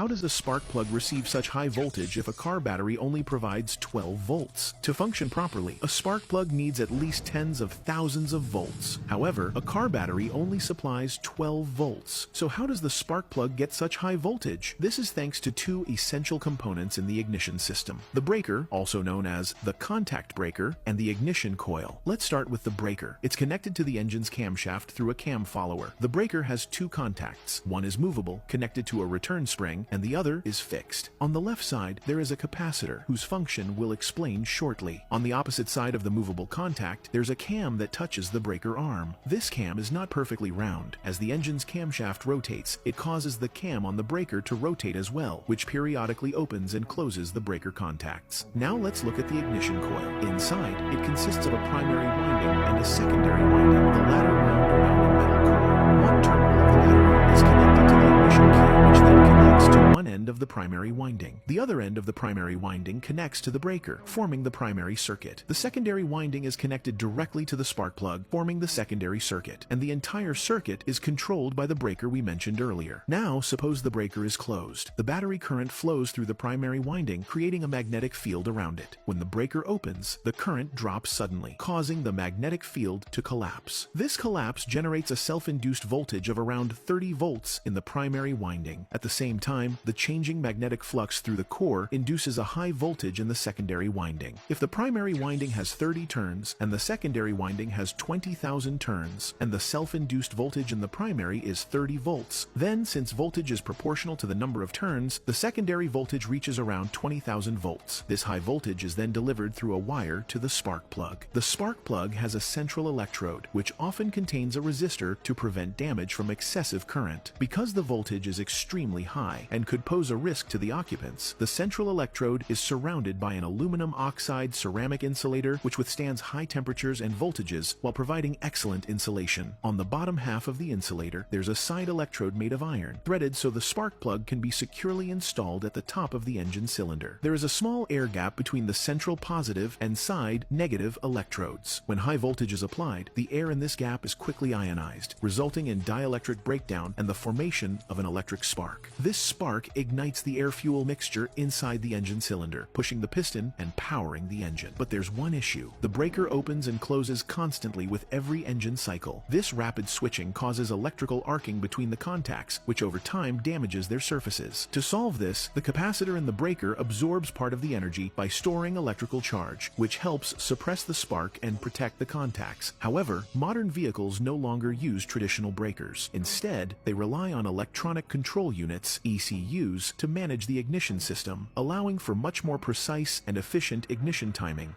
How does a spark plug receive such high voltage if a car battery only provides 12 volts? To function properly, a spark plug needs at least tens of thousands of volts. However, a car battery only supplies 12 volts. So how does the spark plug get such high voltage? This is thanks to two essential components in the ignition system: the breaker, also known as the contact breaker, and the ignition coil. Let's start with the breaker. It's connected to the engine's camshaft through a cam follower. The breaker has two contacts. One is movable, connected to a return spring, and the other is fixed. On the left side, there is a capacitor, whose function we'll explain shortly. On the opposite side of the movable contact, there's a cam that touches the breaker arm. This cam is not perfectly round. As the engine's camshaft rotates, it causes the cam on the breaker to rotate as well, which periodically opens and closes the breaker contacts. Now let's look at the ignition coil. Inside, it consists of a primary winding and a secondary winding, the latter wound around a metal core. One terminal of the latter is connected to the ignition key, which then connects to one end of the primary winding. The other end of the primary winding connects to the breaker, forming the primary circuit. The secondary winding is connected directly to the spark plug, forming the secondary circuit, and the entire circuit is controlled by the breaker we mentioned earlier. Now, suppose the breaker is closed. The battery current flows through the primary winding, creating a magnetic field around it. When the breaker opens, the current drops suddenly, causing the magnetic field to collapse. This collapse generates a self-induced voltage of around 30 volts in the primary winding. At the same time, the changing magnetic flux through the core induces a high voltage in the secondary winding. If the primary winding has 30 turns and the secondary winding has 20,000 turns, and the self-induced voltage in the primary is 30 volts, then since voltage is proportional to the number of turns, the secondary voltage reaches around 20,000 volts. This high voltage is then delivered through a wire to the spark plug. The spark plug has a central electrode, which often contains a resistor to prevent damage from excessive current. Because the voltage is extremely high and could pose a risk to the occupants, the central electrode is surrounded by an aluminum oxide ceramic insulator which withstands high temperatures and voltages while providing excellent insulation. On the bottom half of the insulator, there's a side electrode made of iron, threaded so the spark plug can be securely installed at the top of the engine cylinder. There is a small air gap between the central positive and side negative electrodes. When high voltage is applied, the air in this gap is quickly ionized, resulting in dielectric breakdown and the formation of an electric spark. This spark ignites the air-fuel mixture inside the engine cylinder, pushing the piston and powering the engine. But there's one issue. The breaker opens and closes constantly with every engine cycle. This rapid switching causes electrical arcing between the contacts, which over time damages their surfaces. To solve this, the capacitor in the breaker absorbs part of the energy by storing electrical charge, which helps suppress the spark and protect the contacts. However, modern vehicles no longer use traditional breakers. Instead, they rely on electronic control units, ECUs, to manage the ignition system, allowing for much more precise and efficient ignition timing.